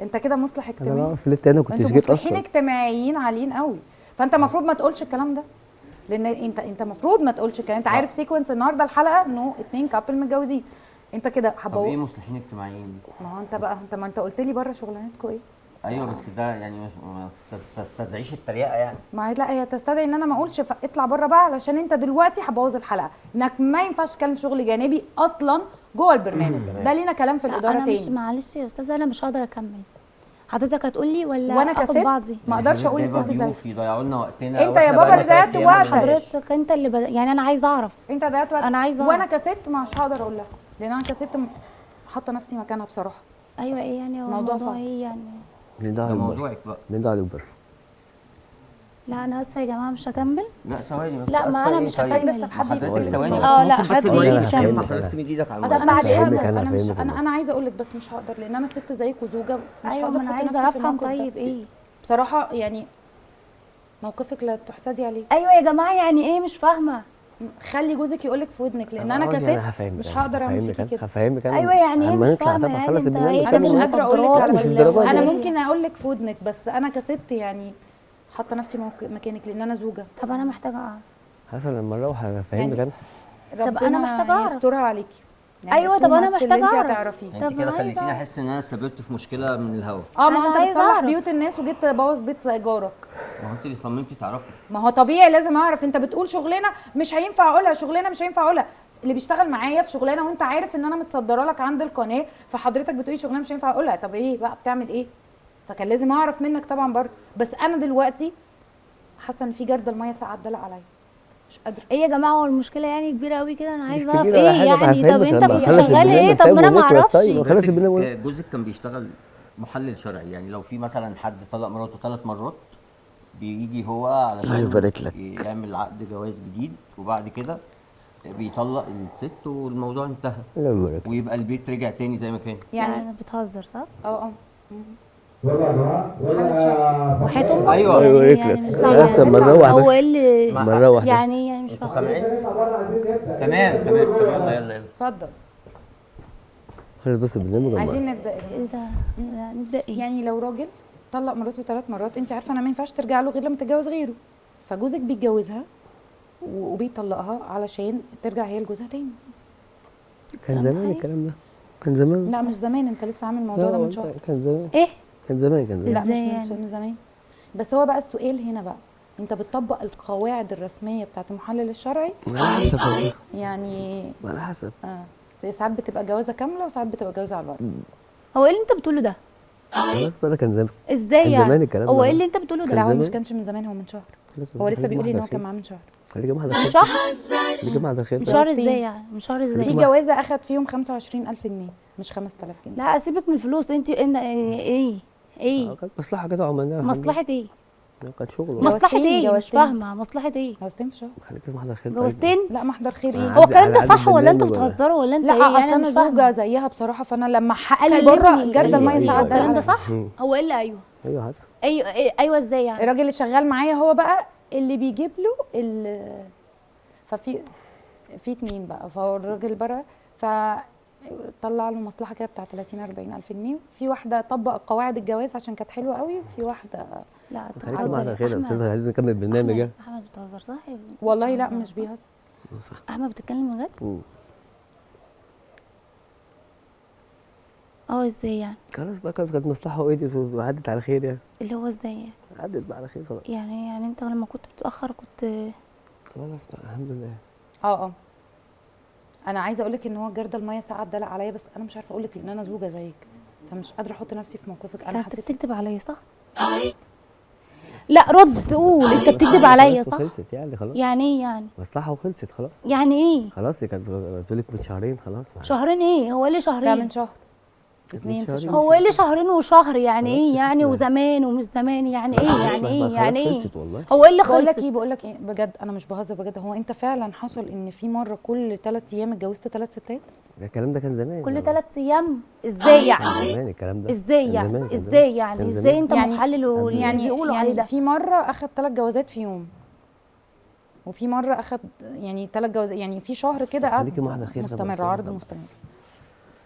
انت كده مصلح انا اجتماعي. بعرف ليه انا كنتش انتوا جيت مصلحين اصلا. اجتماعيين عاليين قوي، فانت المفروض ما تقولش الكلام ده، لان انت المفروض ما تقولش الكلام. انت عارف سيكونس النهارده الحلقه انه 2 كابل متجوزين، انت كده طب ايه مصلحين اجتماعيين؟ ما هو انت بقى ما انت قلت لي بره شغلانتكم ايه. ايوه بس ده يعني ما تستدعيش التريقه يعني. ما هي لا، هي تستدعي ان انا ما اقولش اطلع بره بقى، علشان انت دلوقتي هبوظ الحلقه، انك ما ينفعش تتكلم في شغل جانبي اصلا جوه البرنامج. ده لينا كلام في الاداره انا تاني. مش معلش يا استاذه، انا مش هقدر اكمل. حضرتك هتقولي ولا وانا اخد كست بعضي؟ ما اقدرش اقول جايبه لست زي ضيوف يضيعوا لنا وقتنا. انت يا بابا اللي ضيعت وقتك. حضرتك انت اللي يعني انا عايزه اعرف. انت ضيعت وقت، انا عايزه وانا أعرف. كست مش هقدر اقول لها، لان انا كست حاطه نفسي مكانها بصراحه. ايوه ايه يعني؟ هو موضوع الموضوع صعب. ايه يعني؟ مين ده دعوه بالبر؟ موضوعك بقى. مين دعوه بالبر؟ لا انا اسفه يا جماعه مش هكمل. لا ثواني بس. لا، ما أسفة أنا إيه مش طيب؟ هكمل. لسه بحد حضرتك يتكلم. ثواني بس لا، ممكن بس حد تقولي يتكلم. كلمه حضرتك تمد ايدك على انا الموبايل. بعد هفهمك اذنك أنا انا مش هفهمك انا عايزه اقول لك بس مش هقدر، لان انا ست زيك وزوجه مش ايوه، هقدر ما انا احط عايزه نفسي في افهم. الموقف طيب ده. ايه؟ بصراحه يعني موقفك لا تحسدي عليه. ايوه يا جماعه يعني ايه؟ مش فاهمه. خلي جوزك يقول لك في ودنك، لان انا يعني كست هفهمك مش أنا، هقدر اعمل فيكي كده. هفهمك انا. ايوه يعني ايه؟ أما مش نطلع فاهمه طبعا يعني. خلص انت البرنامج ايه؟ انا طب مش كامل. قادره اقول لك مخدرات على مش فكرة. الدرجات دي. انا ولا ممكن إيه؟ اقول لك في ودنك، بس انا كست يعني حاطه نفسي مكانك، لان انا زوجه. طب انا محتاجه اعرف. حسن لما نروح هفهمك يعني طب أنا ربنا محتاجة أعرف. يسترها عليكي. أيوة، too طب أنا much اللي محتاجة انت أعرف. هتعرفيه. انت طب كده أنا خليتيني عايزة احس ان انا اتسببت في مشكله من الهوا. ما أنا انت عايزة بتصلح أعرف. بيوت الناس وجيت تبوظ بيت جارك. ما هو انت اللي صممتي تعرفي. ما هو طبيعي لازم اعرف. انت بتقول شغلانه مش هينفع اقولها، شغلانه مش هينفع اقولها. اللي بيشتغل معايا في شغلانه وانت عارف ان انا متصدره لك عند القناه، فحضرتك بتقولي شغلانه مش هينفع اقولها. طب ايه بقى بتعمل ايه؟ فكان لازم اعرف منك طبعا برضه. بس انا دلوقتي حاسه ان في جرد الميه ساعات دلق عليا، مش قادره. ايه يا جماعه؟ هو المشكله يعني كبيره قوي كده؟ انا عايزه اعرف كبيرة ولا ايه حاجة، يعني. طب هفهمك انت لما أخلص شغال ايه؟ البرنامج. طب ما انا طيب ما ونخلص. اعرفش. طيب خلص البرنامج. جوزك كان بيشتغل محلل شرعي، يعني لو في مثلا حد طلق مراته 3 مرات بيجي هو علشان الله يبارك لك. يعمل عقد جواز جديد، وبعد كده بيطلق الست والموضوع انتهى، الله يبارك. ويبقى البيت رجع تاني زي ما كان. يعني بتهزر صح؟ اه ولا يا جماعه ولا وحياة امك؟ أيوة. أيوة، يعني يكلك. مش بس فاهمة. أما نروح هو بس. ايه اللي أما نروح بس. يعني مش انتوا فاهمه. سامعين؟ نطلع بره عايزين نبدا. تمام تمام طب يلا يلا يلا. اتفضل. خلص بس البرنامج. عايزين نبدا ايه؟ ايه ده؟ نبدا ايه؟ يعني لو راجل طلق مراته 3 مرات، انت عارفه انا ما ينفعش ترجع له غير لما تتجوز غيره، فجوزك بيتجوزها وبيطلقها علشان ترجع هي لجوزها تاني. كان زمان الكلام ده. كان زمان. لا مش زمان، انت لسه عامل الموضوع ده من شهر. كان زمان. ايه؟ كان زمان. كان زمان. لا مش إزاي يعني؟ من زمان. بس هو بقى السؤال هنا بقى، انت بتطبق القواعد الرسميه بتاعت المحلل الشرعي؟ على حسب والله. يعني على حسب. ساعات بتبقى جوازه كامله وساعات بتبقى جوازه على الورق. هو ايه اللي انت بتقوله ده؟ خلاص بقى ده كان زمان. ازاي كان يعني؟ زمان الكلام ده هو ايه بقى. اللي انت بتقوله لا ده؟ هو مش زمان. كانش من زمان، هو من شهر. خلاص هو لسه خليك بيقول لي ان هو واحدة كان خير. معاه من شهر. خليك واحدة من خير. شهر؟ خليك واحدة خير. من شهر جوازتين. ازاي يعني؟ من شهر في ازاي؟ جوازه اخد فيهم 25,000 جنيه مش 5,000 جنيه. لا سيبك من الفلوس. انت ايه؟ كانت مصلحة كده عملناها. مصلحة ايه؟ كانت شغل. جواز- مصلحة ايه؟ مش جوازتين. فاهمة مصلحة ايه؟ جوازتين في شهر. خليك واحدة خير. جوازتين؟ لا محضر خير ايه؟ هو الكلام ده على صح ولا انتوا البرنامج ولا؟ بتهزروا ولا انت لا ايه؟ اصل يعني انا مش زوجه فاهمة. زيها بصراحه، فانا لما حق لي بره كلمني. جرد الميه أيوة، ساعات أيوة، الكلام ده دلق صح؟ هو ايه اللي ايوه؟ ايوه حسن. ايوه ازاي يعني؟ الراجل اللي شغال معايا هو بقى اللي بيجيب له ففي 2 بقى، فهو الراجل بره فطلع له مصلحه كده بتاع 30-40 الف جنيه. في واحده طبق قواعد الجواز عشان كانت حلوه قوي، وفي واحده لا انت خليك بتهزر. واحدة خير يا أحمد، استاذة، عايزين نكمل البرنامج. احمد بتهزر صح؟ والله لا بتهزر مش صح؟ بيهزر. احمد بتتكلم بجد؟ مم. ازاي يعني؟ خلاص بقى كانت مصلحة وايدي وعدت على خير يعني. اللي هو ازاي يعني؟ عدت بقى على خير خلاص. يعني انت لما كنت بتتاخر كنت خلاص بقى الحمد لله. انا عايزه اقول لك ان هو جرد الميه ساعات دلق عليا، بس انا مش عارفه اقول لك لان انا زوجه زيك، فمش قادره احط نفسي في موقفك. انا انت حسيت بتكذب عليا صح؟ لا رد قول. انت بتكذب عليا صح؟ خلصت يعني خلاص. يعني ايه يعني؟ مصلحة وخلصت خلاص. يعني ايه؟ خلاص هي كانت قلت لك من شهرين خلاص. شهرين ايه؟ هو ايه اللي ده شهرين؟ من شهر 2 في شهرين. شهر. هو ايه اللي شهرين وشهر؟ يعني خلاص ايه يا يعني؟ ستي. وزمان ومش زمان يعني ايه؟ يعني ايه؟ خلاص يعني ايه؟ خلصت والله. هو ايه اللي بقول لك خلص؟ ايه بقول لك ايه بجد، انا مش بهزر بجد. هو انت فعلا حصل ان في مره كل 3 ايام اتجوزت 3 ستات؟ ده الكلام ده كان زمان. كل 3 ايام؟ ازاي كان يعني؟ زمان الكلام ده. ازاي كان يعني؟ زمان، كان ازاي زمان. يعني؟ كان ازاي زمان. انت يعني- محلل واللي يعني بيقولوا عليه ده؟ في مره اخد 3 جوازات في يوم، وفي مره اخد يعني 3 جوازات، يعني في شهر كده خليكي قعد واحدة خير طبعا مستمر، أستاذة عرض طبعا. مستمر.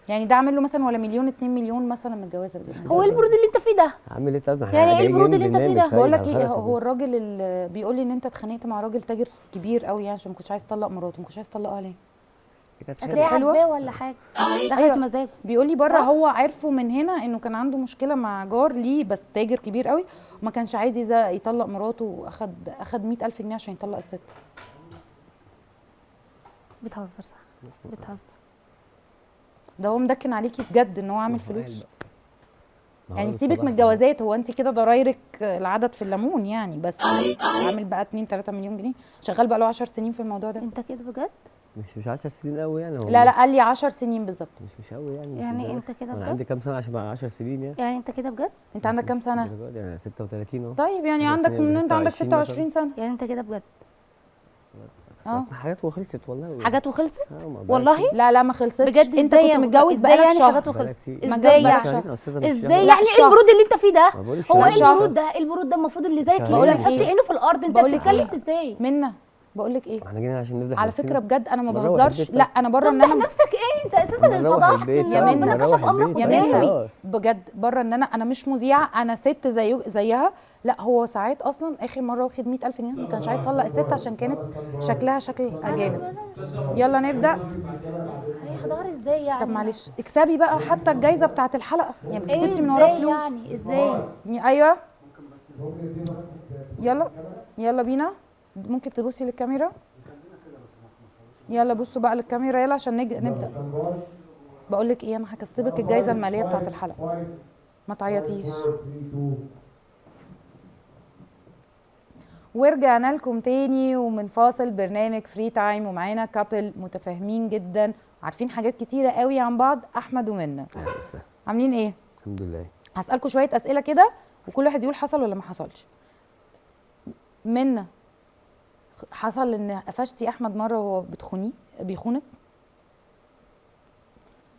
يعني ده عامل له مثلا ولا مليون 2 مليون مثلا متجوزه دي. هو ايه البرود اللي انت فيه ده؟ عامل ايه؟ طب ما يعني ايه جايين البرود اللي انت فيه برنامج ده؟ طيب، بقول لك ايه، هنخلص هو الراجل اللي بيقول لي ان انت اتخانقت مع راجل تاجر كبير قوي يعني عشان ما كنتش عايز تطلق مراته، ما كنتش عايز تطلقها ليه؟ كانت هتلاقيه حلوة؟ عاجباه ولا حاجه؟ دخلت أيوة. مزاجه. بيقول لي بره صح؟ هو عرفه من هنا انه كان عنده مشكله مع جار ليه بس تاجر كبير قوي وما كانش عايز يطلق مراته، واخد 100,000 جنيه عشان يطلق الست. بتهزر صح؟ بتهزر. ده هو مدكن عليكي بجد ان هو عامل فعال فلوس. بقى. ما هو يعني ده سيبك صلاح من الجوازات، هو انت كده ضرايرك العدد في الليمون يعني، بس عامل بقى 2 3 مليون جنيه، شغال بقى له 10 سنين في الموضوع ده. انت كده بجد؟ مش 10 سنين قوي يعني. هو لا قال لي 10 سنين بالظبط. مش قوي يعني. مش يعني للدرجة. انت كده انا بجد؟ عندي كام سنه عشان بقى 10 سنين يعني. يعني انت كده بجد؟ انت عندك كام سنه؟ الدرجة دي انا 36 اهو. طيب يعني 10 عندك سنين من يبقى انت عندك 26 26 سنه. يعني انت كده بجد؟ حاجات وخلصت والله. حاجات وخلصت؟ ما بقى والله؟ كتير. لا ما خلصتش. بجد انت ازاي كنت متجوز ازاي بقالك يعني شهر. حاجات بقالها وخلصت؟ كتير. ما ازاي جاش يعني؟ شهرين يا استاذه، مش ازاي شهر. لا، يعني؟ ايه شهر. البرود اللي انت فيه ده؟ ما بقولش هو لا، ايه شهر. البرود ده؟ ايه البرود ده؟ المفروض اللي زيك شهرين. يحط عينه في الارض. انت بقولك بتتكلم ايه؟ ازاي؟ منى بقول لك ايه، احنا جينا عشان نفضح على نفسنا. فكره بجد انا ما ما نروح بهزرش. البيت لا طيب. انا بره ان تفضح انا نفسك ايه؟ انت اساسا ما نروح اتفضحت البيت ان يا طيب، منى. ربنا ما نروح كشف امرك البيت يا طيب، منى قدامي. خلاص. بجد بره ان انا مش مذيعه، انا ست زيها. لا هو ساعات اصلا اخر مره واخد 100,000 جنيه ما كانش عايز يطلق الست عشان كانت شكلها شكل اجانب. يلا نبدا. هيحضر ازاي يعني؟ طب معلش اكسبي بقى حتى الجايزه بتاعه الحلقه، يعني ايه كسبتي من وراه ازاي فلوس. يعني؟ ازاي؟ ايوه يلا بينا. ممكن تبصي للكاميرا. يلا بصوا بقى للكاميرا يلا عشان نبدا. بقول لك ايه، انا هكسبك الجايزه الماليه بتاعه الحلقه، ما تعيطيش. ورجعنا لكم تاني ومن فاصل برنامج فري تايم، ومعانا كابل متفاهمين جدا وعارفين حاجات كتيره قوي عن بعض، احمد ومنى. اهلا وسهلا. عاملين ايه؟ الحمد لله. هسألكوا شويه اسئله كده وكل واحد يقول حصل ولا ما حصلش. منى، حصل ان قفشتي احمد مره وهو بيخونك؟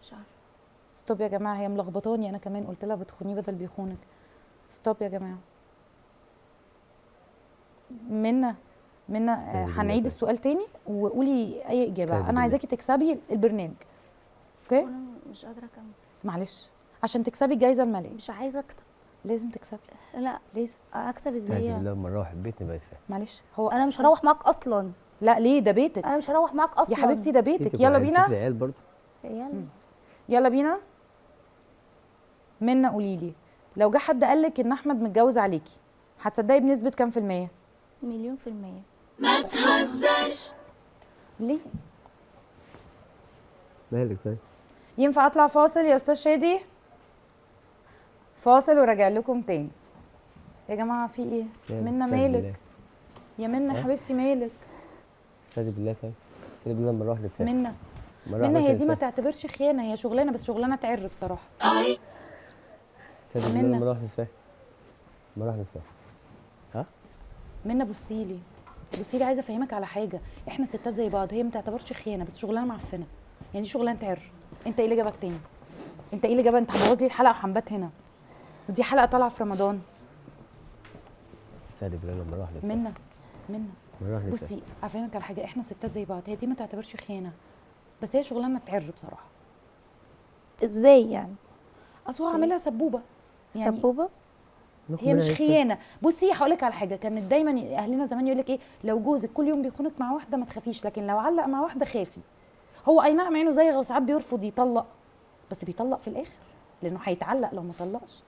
مش عارفه. ستوب يا جماعه، هي ملخبطاني انا كمان، قلت لها بتخونيه بدل بيخونك. ستوب يا جماعه. منى هنعيد السؤال تاني وقولي اي اجابه. انا عايزاكي تكسبي البرنامج. اوكي؟ انا مش قادره اكمل. معلش عشان تكسبي الجايزه الماليه مش عايزه اكسب. لازم تكسبي. لا لازم. اكسب ازاي استهدي يعني؟ بالله لما نروح البيت نبقى نتفاهم. معلش هو انا مش هروح معاك اصلا. لا ليه؟ ده بيتك انا مش هروح معاك اصلا يا حبيبتي، ده بيتك. انت يلا كمان شوفي بينا العيال برضه. يلا. يلا بينا. منى قولي لي، لو جه حد قال لك ان احمد متجوز عليكي هتصدقي بنسبه كام في الميه؟ 1,000,000%. ليه؟ مالك طيب؟ ينفع اطلع فاصل يا استاذ شادي؟ فاصل وراجع لكم تاني. يا جماعه في ايه؟ منى استهدي مالك؟ بالله. يا منى يا حبيبتي مالك؟ استهدي بالله طيب. استهدي بالله لما نروح نتفاهم. منى هي دي ما تعتبرش خيانه، هي شغلانه، بس شغلانه تعر بصراحه. استهدي بالله لما نروح نتفاهم. لما نروح نتفاهم. ها؟ منى بصي لي عايزه افهمك على حاجه، احنا ستات زي بعض، هي ما تعتبرش خيانه بس شغلانه معفنه، يعني دي شغلانه تعر. انت ايه اللي جابك تاني؟ انت ايه اللي جابك؟ انت هتبوظ لي الحلقه وهنبات هنا، ودي حلقه طالعه في رمضان. استهدي بالله لما نروح نتفاهم. منى لما نروح نتفاهم. بصي افهمك على حاجه، احنا ستات زي بعض، هي دي ما تعتبرش خيانه بس هي شغلانه تعر بصراحه. ازاي يعني؟ اصل هو عاملها سبوبه يعني. سبوبه؟ هي مش خيانه. بصي هقول لك على حاجه، كانت دايما اهلنا زمان يقول لك ايه، لو جوزك كل يوم بيخونك مع واحده ما تخافيش، لكن لو علق مع واحده خافي. هو اي نعم عينه زيغه وساعات بيرفض يطلق، بس بيطلق في الاخر لانه هيتعلق لو ما طلقش.